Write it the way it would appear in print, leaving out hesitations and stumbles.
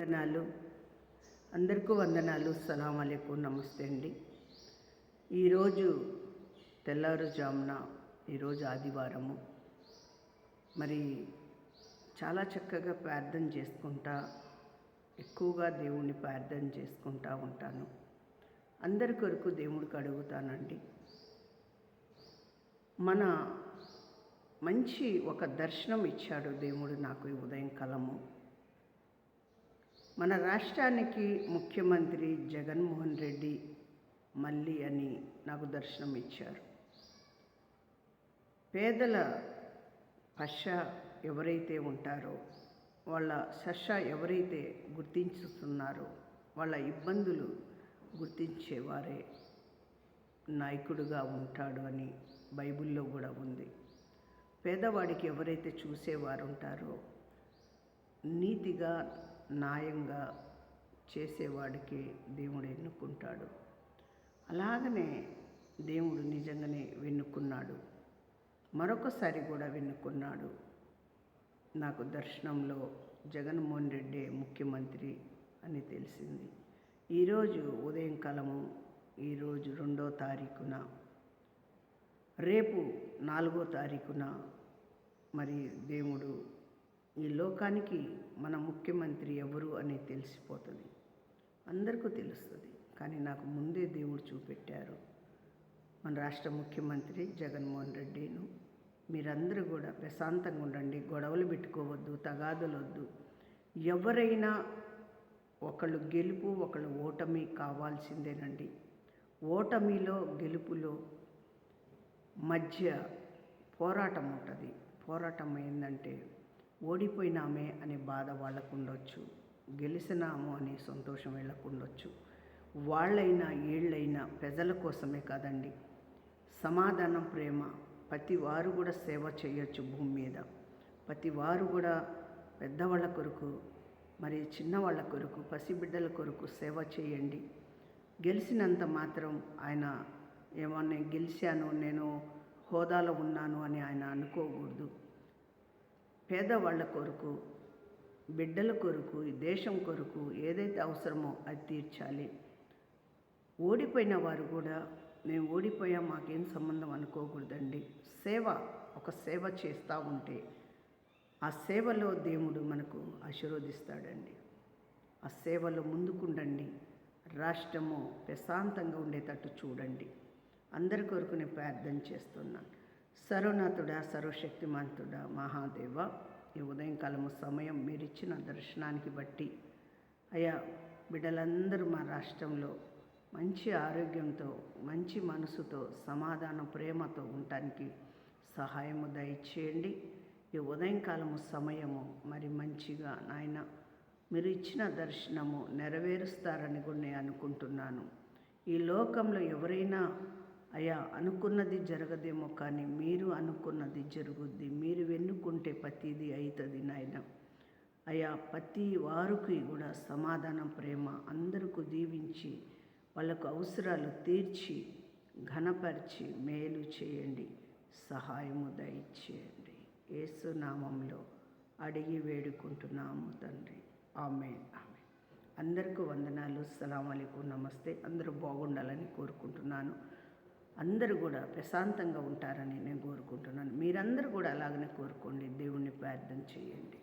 వందనాలు. అందరికీ వందనాలు. సలాం అలైకుం. నమస్తే అండి. ఈరోజు తెల్లారుజామున, ఈరోజు ఆదివారము, మరి చాలా చక్కగా ప్రార్థన చేసుకుంటా, ఎక్కువగా దేవుణ్ణి ప్రార్థన చేసుకుంటా ఉంటాను. అందరి కొరకు దేవుడికి అడుగుతానండి. మన మంచి ఒక దర్శనం ఇచ్చాడు దేవుడు నాకు ఈ ఉదయం కాలము. మన రాష్ట్రానికి ముఖ్యమంత్రి జగన్మోహన్ రెడ్డి మళ్ళీ అని నాకు దర్శనం ఇచ్చారు. పేదల పశ్చ ఎవరైతే ఉంటారో, వాళ్ళ శశ ఎవరైతే గుర్తించుతున్నారో, వాళ్ళ ఇబ్బందులు గుర్తించేవారే నాయకుడుగా ఉంటాడు అని బైబిల్లో కూడా ఉంది. పేదవాడికి ఎవరైతే చూసేవారు ఉంటారో, నీతిగా న్యాయంగా చేసేవాడికి దేవుడు ఎన్నుకుంటాడు. అలాగనే దేవుడు నిజంగానే వెన్నుకున్నాడు, మరొకసారి కూడా వెన్నుకున్నాడు. నాకు దర్శనంలో జగన్మోహన్ రెడ్డి ముఖ్యమంత్రి అని తెలిసింది. ఈరోజు ఉదయం కాలము, ఈరోజు 2వ తారీఖున, రేపు 4వ తారీఖున మరి దేవుడు ఈ లోకానికి మన ముఖ్యమంత్రి ఎవరు అని తెలిసిపోతుంది. అందరికీ తెలుస్తుంది. కానీ నాకు ముందే దేవుడు చూపెట్టారు, మన రాష్ట్ర ముఖ్యమంత్రి జగన్మోహన్ రెడ్డిను. మీరందరూ కూడా ప్రశాంతంగా ఉండండి, గొడవలు పెట్టుకోవద్దు, తగాదులు వద్దు. ఎవరైనా ఒకళ్ళు గెలుపు, ఒకళ్ళు ఓటమి కావాల్సిందేనండి. ఓటమిలో గెలుపులో మధ్య పోరాటం ఉంటుంది. పోరాటం ఏంటంటే, ఓడిపోయినామే అనే బాధ వాళ్ళకు ఉండొచ్చు, గెలిచినాము అనే సంతోషం వీళ్ళకు ఉండొచ్చు. వాళ్ళైనా ఏళ్ళైనా ప్రజల కోసమే కాదండి. సమాధానం, ప్రేమ, ప్రతి వారు కూడా సేవ చేయొచ్చు భూమి మీద. ప్రతి వారు కూడా పెద్దవాళ్ళ కొరకు, మరి చిన్నవాళ్ళ కొరకు, పసిబిడ్డల కొరకు సేవ చేయండి. గెలిచినంత మాత్రం ఆయన ఏమన్నా గెలిచాను, నేను హోదాలో ఉన్నాను అని ఆయన అనుకోకూడదు. పేదవాళ్ళ కొరకు, బిడ్డల కొరకు, ఈ దేశం కొరకు ఏదైతే అవసరమో అది తీర్చాలి. ఓడిపోయిన వారు కూడా మేము ఓడిపోయాం, మాకేం సంబంధం అనుకోకూడదండి. సేవ, ఒక సేవ చేస్తూ ఉంటే ఆ సేవలో దేవుడు మనకు ఆశీర్వదిస్తాడండి. ఆ సేవలో ముందుకుండండి. రాష్ట్రము ప్రశాంతంగా ఉండేటట్టు చూడండి. అందరి కొరకు నేను ప్రార్థన చేస్తున్నాను. సర్వనాథుడా, సర్వశక్తిమంతుడా, మహాదేవ, ఈ ఉదయంకాలము సమయం మీరు ఇచ్చిన దర్శనానికి బట్టి అయ్యా, బిడ్డలందరూ మా రాష్ట్రంలో మంచి ఆరోగ్యంతో, మంచి మనసుతో, సమాధానం, ప్రేమతో ఉండటానికి సహాయము దయచేయండి. ఈ ఉదయంకాలము సమయము మరి మంచిగా నాయన మీరు ఇచ్చిన దర్శనము నెరవేరుస్తారని కూడా నేను అనుకుంటున్నాను. ఈ లోకంలో ఎవరైనా అయ్యా అనుకున్నది జరగదేమో, కానీ మీరు అనుకున్నది జరుగుద్ది. మీరు వెన్నుకుంటే ప్రతిదీ అవుతుంది నాయన. అయ్యా, ప్రతి వారికి కూడా సమాధానం, ప్రేమ అందరికీ దీవించి వాళ్ళకు అవసరాలు తీర్చి ఘనపరిచి మేలు చేయండి, సహాయము దయచేయండి. యేసు నామంలో అడిగి వేడుకుంటున్నాము తండ్రి. ఆమేన్. ఆమేన్. అందరికీ వందనాలు. సలాం అలైకుం. నమస్తే. అందరూ బాగుండాలని కోరుకుంటున్నాను. అందరూ కూడా ప్రశాంతంగా ఉంటారని నేను కోరుకుంటున్నాను. మీరందరూ కూడా అలాగనే కోరుకోండి. దేవుణ్ణి ప్రార్థన చేయండి.